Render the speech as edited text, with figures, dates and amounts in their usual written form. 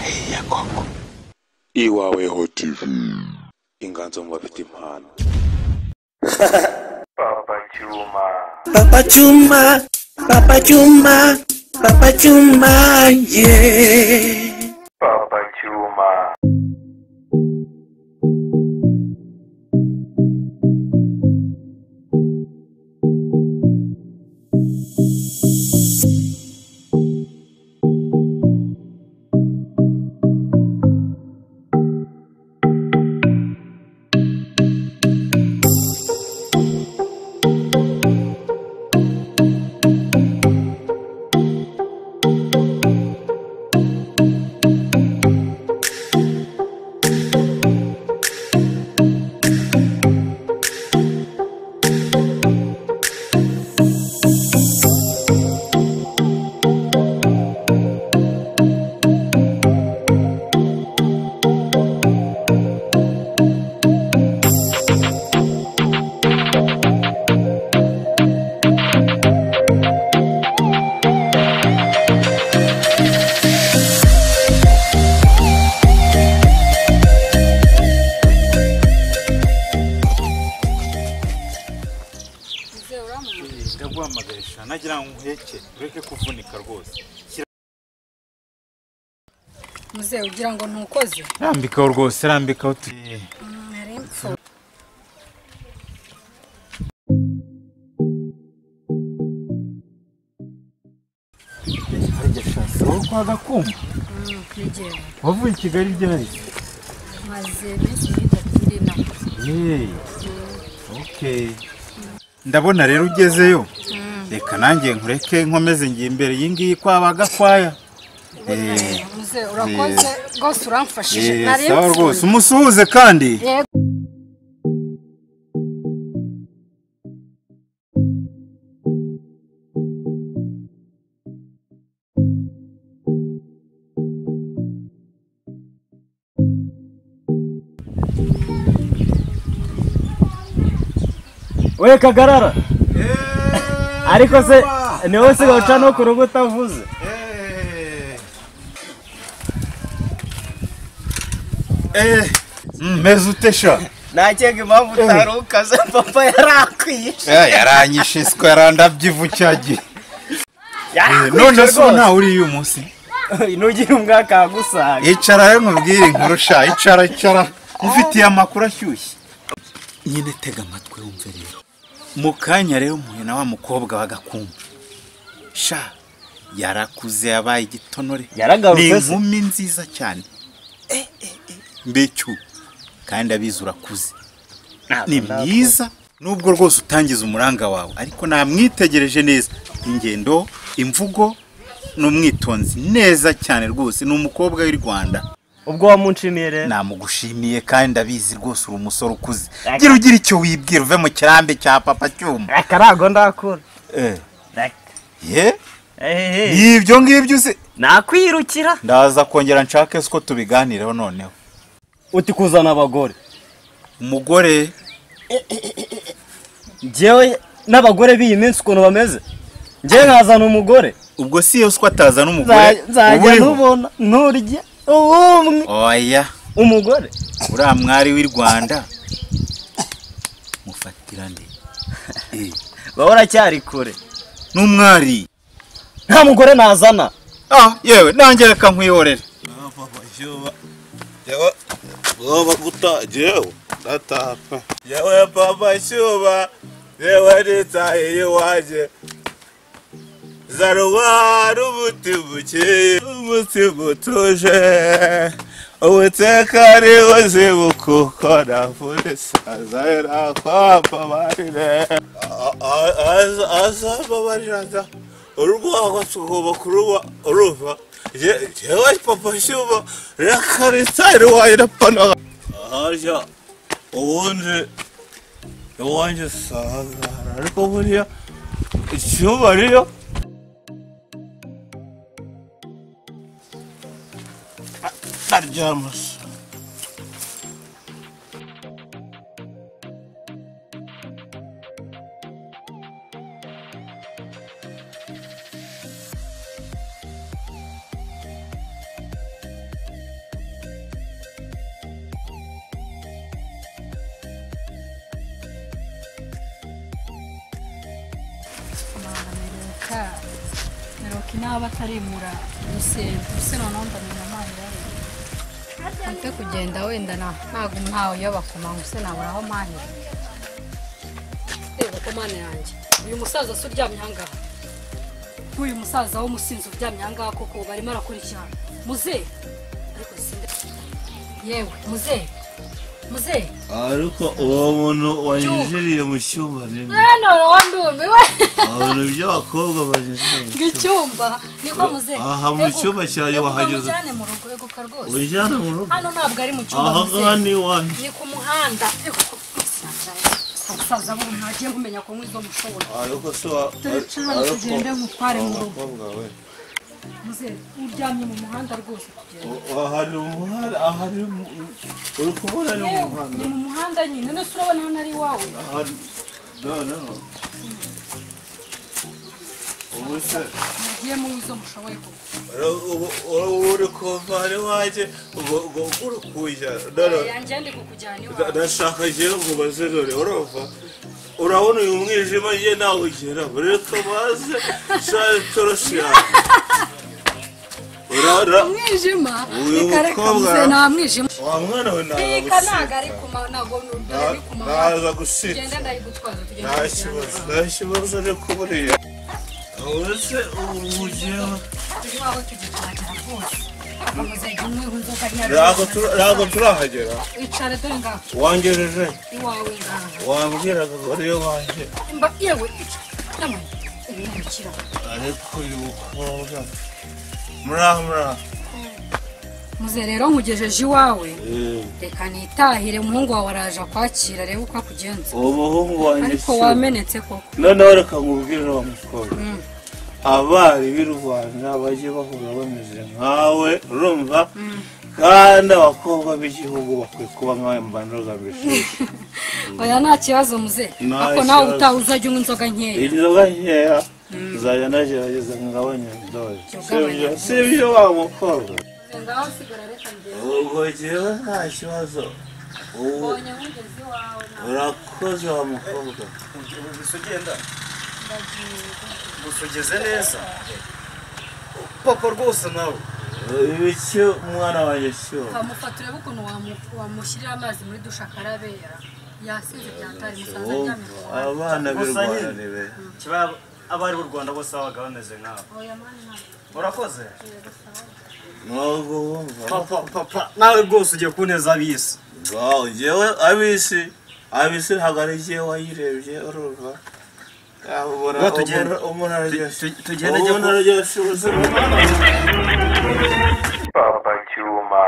iya koko iwaweho TV inganzo mu bafite impano. Papa Chuma, Papa Chuma, Papa Chuma, Papa Chuma, yeah. Papa Chuma. Ndaguhamagarisha nagira ngo uheke ureke kuvunika rwose. Muze ugira ngo ntukoze. Rambikaho rwose rambikaho Naremfo. Harya shasa wo kwa Gakuma. Kwigera. Wavuye i Kigali ryari? Maze bisi yitakirina. Okay. Ndabona rero ugezeyo. Reka nanjye nkureke nkomeze ngiye imbere y'ingiyi kwa Bagakwaya. Muze urakoze gose uramfashije. Naremfo. Sawa rwose umusuhuze kandi. We Kagarara. Ariko se ni wose gaca no kurubuta vuze. Meze utesha. Nakenge impamvu tarukaza papa yarakwishe. Yaranyishe siko yarandabyivu cyagi. None so nta uri uyu munsi. Inugira umwaka agusanga. Icara rero nkubwire nkurusha icara. Ufitiye amakuru ashyushye. Nyine tega amatwi wumve rero. Mukanya rero muhe na wa mukobwa wa Gakuma. Sha yarakuze yabaye igitonore. Yaragarutse. Ni inkumi nziza cyane. Mbecyu kandi abizi urakuze. Ni mwiza nubwo rwose utangiza umuranga wawe ariko namwitegereje neza. Ingendo, imvugo n'umwitonzi neza cyane rwose ni umukobwa w'i Rwanda. Ubwo wamunshimiye rero. Namugushimiye kandi abizi rwose uri umusore ukuze. Gira icyo wibwira uve mu kirambe cya Papa Cyuma. Akarago ndakura. Ibyo ngibyo se nakwirukira. Ndaza kongera nshake ko tubiganireho noneho. Uti kuzana abagore. Umugore jewe n'abagore biyi minsi ukuntu bameze. Je nkazana umugore. Ubwo si yo siko atazana umugore. Nzajya nubona nturya. Oya umugore uriya mwari w'i Rwanda mufatira nde bahora cyari kure n'umwari nta mugore nazana. Yewe nanjye reka nkwihorere. Papa Cyuma yewe baba gutajewe datapa yewe Papa Cyuma yewe nitaye waje Zarwara umutima utuje ubutekari buzibuka uko navuze sazera kwapa barire azababarira urwagwa tugoba kuruba uruva yewe Papa Cyuma rakaritari wayirapana harya ubundi iwanjye sazara ariko buriya icyuma ariyo Arjamos. imyaka inaba atarimura duse noneho ndamenya amahirwe ante kugenda wenda ntabwo ntawe yabakoma ngo se nabura aho mahirwe reba ko mana yanjye uyu musaza se uryamye ahangaha uyu musaza w'umusinzi uryamye ahangaha koko barimo arakurikirana muzehe ariko sinde yewe muzehe ariko uwo muntu wanyinjiriye mu cyumba nini none wandumiwe abantu by'abakobwa banyinjiriye mu cyumba niko muzehe aha mu cyumba cyayo wahageze ujyane mu rugo eguka rwose ujyane mu rugo hano ntabwo ari mu cyumba aha ni iwanyu ni ku muhanda umusaza buri ntagiye kumenya ko mwizo mushobora ariko se tugende mutware mu rugo muzehe uryamye mu muhanda rwose ahari umuhanda ahari uri kubona ni mu muhanda ni mu muhanda nyine none se urabona hano ari iwawe no ubuse nagiye mu wizo mushoboye koko uri kuva ari waje uri kujya yanjye ndi kukujyana iwawe ndashaka njyewe ngo baze dore urabona uyu mwijima ye nawe ugera reka baze shari toroshi umwijima reka muze nta mwijima wa mwana we reka ntago ari kuma naza gusita genda ndayigutwaza nta kibazo ari kuburiya uretse ubugeho iwawe tugitwagera rwose ntabwo turahagera icare dore ngaho wangejeje iwawe ngaho wambwiraga ngo ariyo wanjye yewe namwe ibimukira ariko uyu mukobwa muraho muze rero nkugejeje iwawe reka nitahire umuhungu wawe araje akwakira reba uko akugenza umuhungu wanjye ariko wamenetse koko noneho reka nkubwire wa mukobwa abari b'i Rwanda bajye bahura bameze nkawe urumva kandi abakobwa b'igihugu bakwiye kuba nkawe mbandoga bishyushye oya nta kibazo muze ariko nawe utaha uzajya unywa inzoga nkeya nzajya nagerageza ngabanya doze sibyo wa mukobwa ubwo jyewe nta kibazo urakoze wa mukobwa gusa ugenda gusa ugeze neza papa rwose nawe ibiki umwana wanjye cyo kamufata urebe ukuntu wamushyirira amazi muri dushe akarabe yasinze byatari musaza aryamye abana b'i Rwanda ni be abari b'u Rwanda bose babaga bameze nkawe urakoze ntabwo wumva papa nawe rwose ugiye kuneza abisi njyewe abisi ntabwo ari njyewe wayirebye urumva umuntu araryoshe ubuzima Papa Cyuma